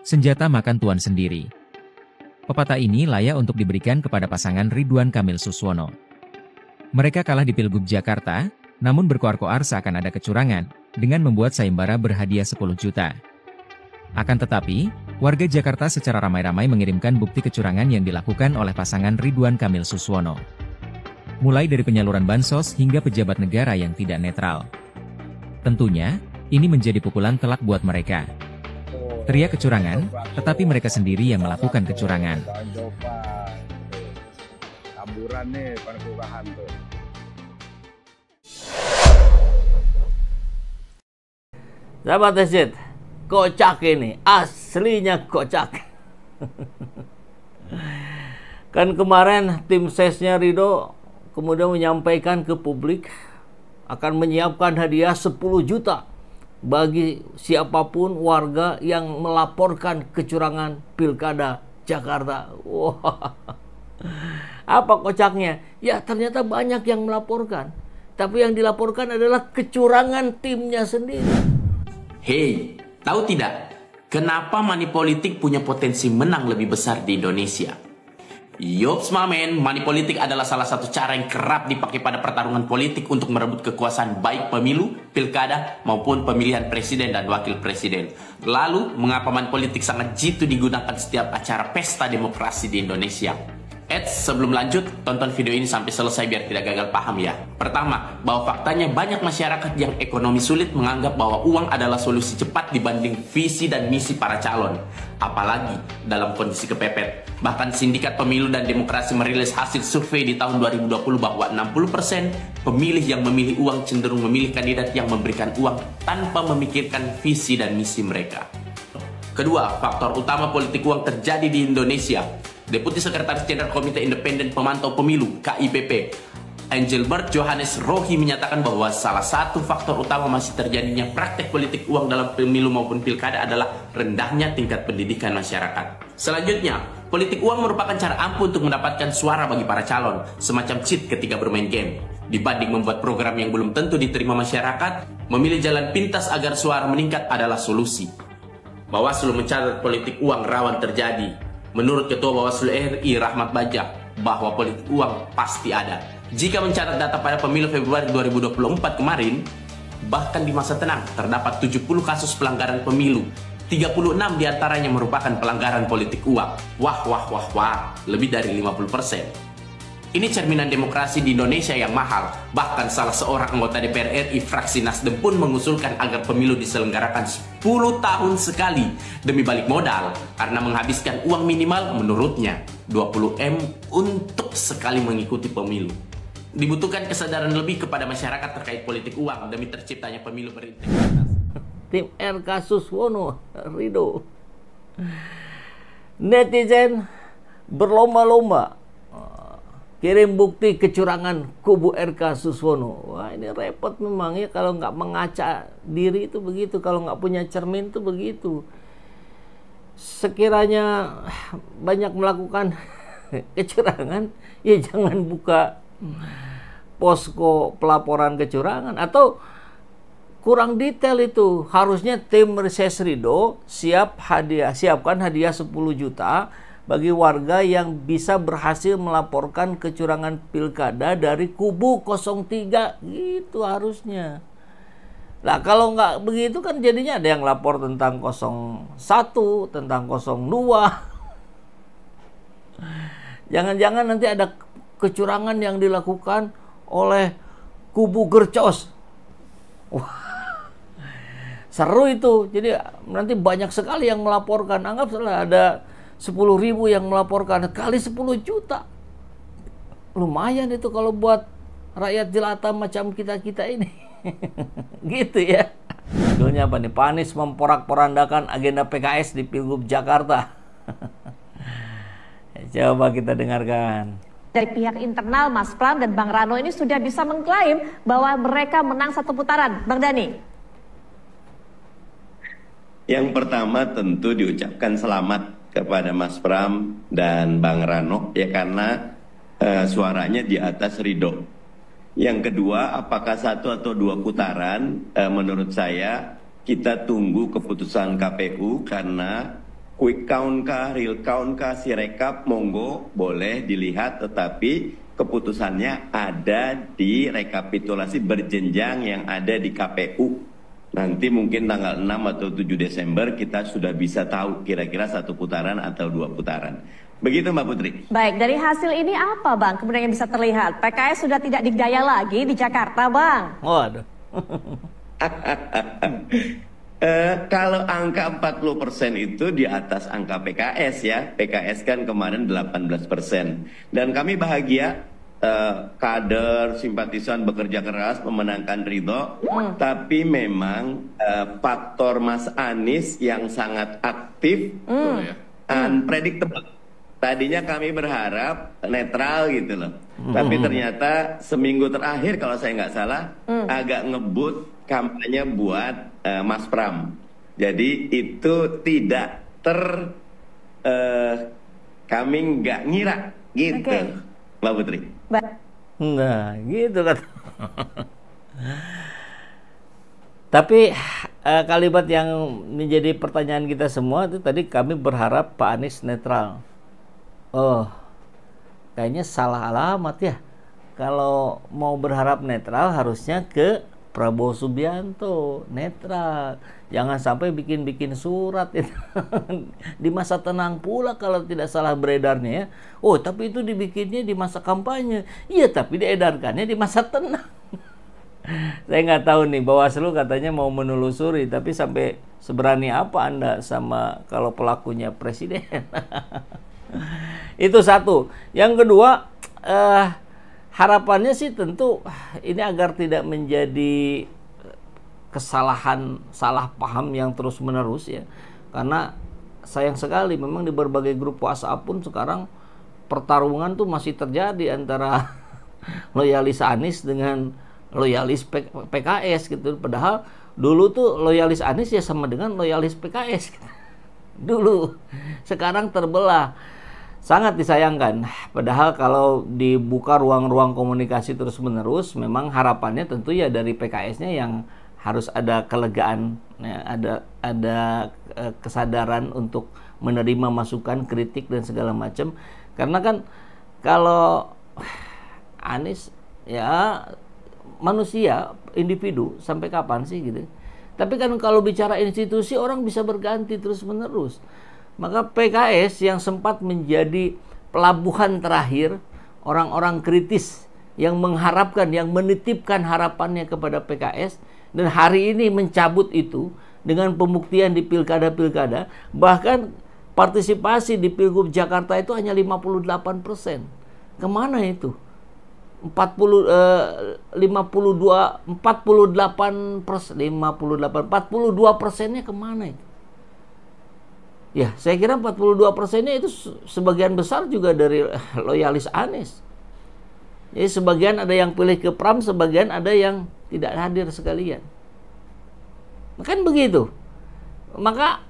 senjata makan tuan sendiri. Pepatah ini layak untuk diberikan kepada pasangan Ridwan Kamil Suswono. Mereka kalah di Pilgub Jakarta, namun berkoar-koar seakan ada kecurangan, dengan membuat sayembara berhadiah 10 juta. Akan tetapi, warga Jakarta secara ramai-ramai mengirimkan bukti kecurangan yang dilakukan oleh pasangan Ridwan Kamil Suswono. Mulai dari penyaluran bansos hingga pejabat negara yang tidak netral. Tentunya, ini menjadi pukulan telak buat mereka. Teriak kecurangan, tetapi mereka sendiri yang melakukan kecurangan. Taburan nih, kelurahan tuh. Sahabat SZ, kocak ini, aslinya kocak. Kan kemarin tim sesnya Ridho kemudian menyampaikan ke publik akan menyiapkan hadiah 10 juta bagi siapapun warga yang melaporkan kecurangan Pilkada Jakarta. Wah, apa kocaknya? Ya ternyata banyak yang melaporkan, tapi yang dilaporkan adalah kecurangan timnya sendiri. Hei, tahu tidak? Kenapa money politik punya potensi menang lebih besar di Indonesia? Yops mamen, money politik adalah salah satu cara yang kerap dipakai pada pertarungan politik untuk merebut kekuasaan baik pemilu, pilkada, maupun pemilihan presiden dan wakil presiden. Lalu, mengapa money politik sangat jitu digunakan setiap acara pesta demokrasi di Indonesia? Sebelum lanjut, tonton video ini sampai selesai biar tidak gagal paham ya. Pertama, bahwa faktanya banyak masyarakat yang ekonomi sulit menganggap bahwa uang adalah solusi cepat dibanding visi dan misi para calon. Apalagi dalam kondisi kepepet. Bahkan Sindikat Pemilu dan Demokrasi merilis hasil survei di tahun 2020 bahwa 60% pemilih yang memilih uang cenderung memilih kandidat yang memberikan uang tanpa memikirkan visi dan misi mereka. Kedua, faktor utama politik uang terjadi di Indonesia. Deputi Sekretaris Jenderal Komite Independen Pemantau Pemilu (KIPP), Engelbert Johannes Rohi menyatakan bahwa salah satu faktor utama masih terjadinya praktek politik uang dalam pemilu maupun pilkada adalah rendahnya tingkat pendidikan masyarakat. Selanjutnya, politik uang merupakan cara ampuh untuk mendapatkan suara bagi para calon, semacam cheat ketika bermain game. Dibanding membuat program yang belum tentu diterima masyarakat, memilih jalan pintas agar suara meningkat adalah solusi. Bawaslu mencatat politik uang rawan terjadi. Menurut Ketua Bawaslu RI Rahmat Bajak, bahwa politik uang pasti ada. Jika mencatat data pada pemilu Februari 2024 kemarin, bahkan di masa tenang terdapat 70 kasus pelanggaran pemilu. 36 diantaranya merupakan pelanggaran politik uang. Wah, lebih dari 50%. Ini cerminan demokrasi di Indonesia yang mahal. Bahkan salah seorang anggota DPR RI fraksi Nasdem pun mengusulkan agar pemilu diselenggarakan 10 tahun sekali demi balik modal karena menghabiskan uang minimal menurutnya 20 M untuk sekali mengikuti pemilu. Dibutuhkan kesadaran lebih kepada masyarakat terkait politik uang demi terciptanya pemilu berintegritas. Tim RK Suswono, Ridho. Netizen berlomba-lomba kirim bukti kecurangan kubu RK Suswono. Wah, ini repot memang ya kalau nggak mengaca diri itu begitu, kalau nggak punya cermin itu begitu. Sekiranya banyak melakukan kecurangan, ya jangan buka posko pelaporan kecurangan, atau kurang detail itu. Harusnya tim Reses Ridho siapkan hadiah 10 juta bagi warga yang bisa berhasil melaporkan kecurangan pilkada dari kubu 03. Gitu harusnya. Nah, kalau nggak begitu kan jadinya ada yang lapor tentang 01, tentang 02. Jangan-jangan nanti ada kecurangan yang dilakukan oleh kubu Gercos. Wah, seru itu. Jadi nanti banyak sekali yang melaporkan. Anggap salah ada 10.000 yang melaporkan, kali 10 juta. Lumayan itu kalau buat rakyat jelata macam kita-kita ini. Gitu ya. Judulnya apa nih? Anies memporak-porandakan agenda PKS di Pilgub Jakarta. Coba kita dengarkan. Dari pihak internal, Mas Pram dan Bang Rano ini sudah bisa mengklaim bahwa mereka menang satu putaran. Bang Dhani. Yang pertama tentu diucapkan selamat kepada Mas Pram dan Bang Rano ya, karena suaranya di atas Ridho. Yang kedua, apakah 1 atau 2 putaran, menurut saya kita tunggu keputusan KPU, karena quick count kah, real count kah, sirekap, monggo boleh dilihat, tetapi keputusannya ada di rekapitulasi berjenjang yang ada di KPU. Nanti mungkin tanggal 6 atau 7 Desember kita sudah bisa tahu kira-kira 1 putaran atau 2 putaran. Begitu Mbak Putri. Baik, dari hasil ini apa Bang kemudian yang bisa terlihat? PKS sudah tidak digdaya lagi di Jakarta Bang. Waduh. Kalau angka 40% itu di atas angka PKS ya. PKS kan kemarin 18%. Dan kami bahagia kader, simpatisan bekerja keras memenangkan Ridho, tapi memang faktor Mas Anies yang sangat aktif, unpredictable. Tadinya kami berharap netral gitu loh, tapi ternyata seminggu terakhir kalau saya nggak salah agak ngebut kampanye buat Mas Pram. Jadi itu tidak kami nggak ngira gitu, Mbak Putri. Nah, gitu kan. Tapi kalimat yang menjadi pertanyaan kita semua itu tadi kami berharap Pak Anies netral. Oh, kayaknya salah alamat ya. Kalau mau berharap netral harusnya ke Prabowo Subianto, netral. Jangan sampai bikin-bikin surat itu. Di masa tenang pula kalau tidak salah beredarnya ya. Oh, tapi itu dibikinnya di masa kampanye. Iya, tapi diedarkannya di masa tenang. Saya nggak tahu nih, Bawaslu katanya mau menelusuri, tapi sampai seberani apa Anda sama kalau pelakunya presiden? Itu satu. Yang kedua, harapannya sih tentu ini agar tidak menjadi kesalahan, salah paham yang terus menerus ya. Karena sayang sekali memang di berbagai grup WhatsApp pun sekarang pertarungan tuh masih terjadi antara loyalis Anies dengan loyalis PKS gitu. Padahal dulu tuh loyalis Anies ya sama dengan loyalis PKS gitu. Dulu. Sekarang terbelah. Sangat disayangkan. Padahal kalau dibuka ruang-ruang komunikasi terus-menerus, memang harapannya tentu ya dari PKS-nya yang harus ada kelegaan, ya, ada kesadaran untuk menerima masukan, kritik dan segala macam. Karena kan kalau Anies ya manusia, individu, sampai kapan sih gitu. Tapi kan kalau bicara institusi orang bisa berganti terus-menerus. Maka PKS yang sempat menjadi pelabuhan terakhir orang-orang kritis yang mengharapkan, yang menitipkan harapannya kepada PKS, dan hari ini mencabut itu dengan pembuktian di pilkada-pilkada, bahkan partisipasi di Pilgub Jakarta itu hanya 58%. Kemana itu? 42%-nya kemana itu? Ya, saya kira 42%-nya itu sebagian besar juga dari loyalis Anies. Jadi sebagian ada yang pilih ke Pram, sebagian ada yang tidak hadir sekalian. Kan begitu. Maka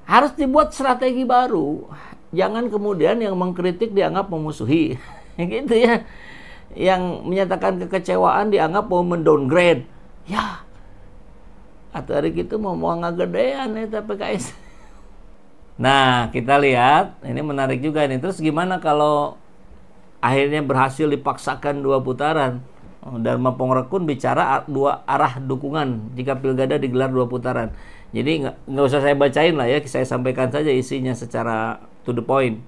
harus dibuat strategi baru. Jangan kemudian yang mengkritik dianggap memusuhi. Gitu ya. Yang menyatakan kekecewaan dianggap mau mendowngrade. Ya. Atau hari itu mau ngagedean ya PKS. Nah, kita lihat, ini menarik juga nih. Terus gimana kalau akhirnya berhasil dipaksakan 2 putaran? Dharma Pongrekun bicara 2 arah dukungan jika pilkada digelar 2 putaran. Jadi nggak usah saya bacain lah ya, saya sampaikan saja isinya secara to the point.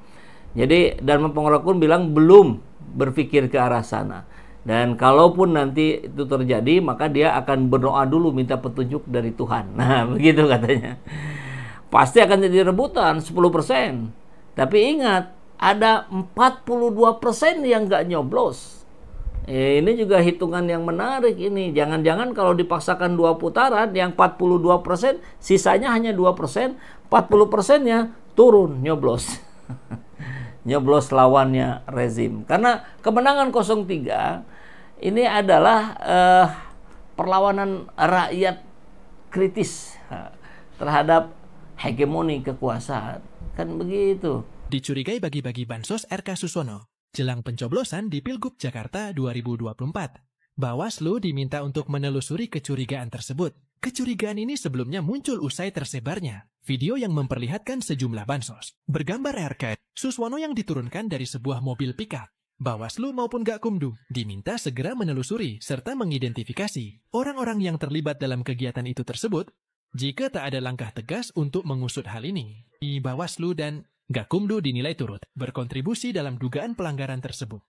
Jadi Dharma Pongrekun bilang belum berpikir ke arah sana. Dan kalaupun nanti itu terjadi, maka dia akan berdoa dulu minta petunjuk dari Tuhan. Nah, begitu katanya. Pasti akan jadi rebutan 10%. Tapi ingat, ada 42% yang nggak nyoblos. Ini juga hitungan yang menarik ini. Jangan-jangan kalau dipaksakan 2 putaran, yang 42%, sisanya hanya 2%, 40%-nya turun nyoblos. Nyoblos lawannya rezim. Karena kemenangan 03 ini adalah perlawanan rakyat kritis terhadap hegemoni kekuasaan. Kan begitu. Dicurigai bagi-bagi bansos RK Suswono jelang pencoblosan di Pilgub Jakarta 2024. Bawaslu diminta untuk menelusuri kecurigaan tersebut. Kecurigaan ini sebelumnya muncul usai tersebarnya video yang memperlihatkan sejumlah bansos. Bergambar RK, Suswono yang diturunkan dari sebuah mobil pickup. Bawaslu maupun Gakumdu diminta segera menelusuri serta mengidentifikasi orang-orang yang terlibat dalam kegiatan itu tersebut jika tak ada langkah tegas untuk mengusut hal ini. Bawaslu dan Gakumdu dinilai turut berkontribusi dalam dugaan pelanggaran tersebut.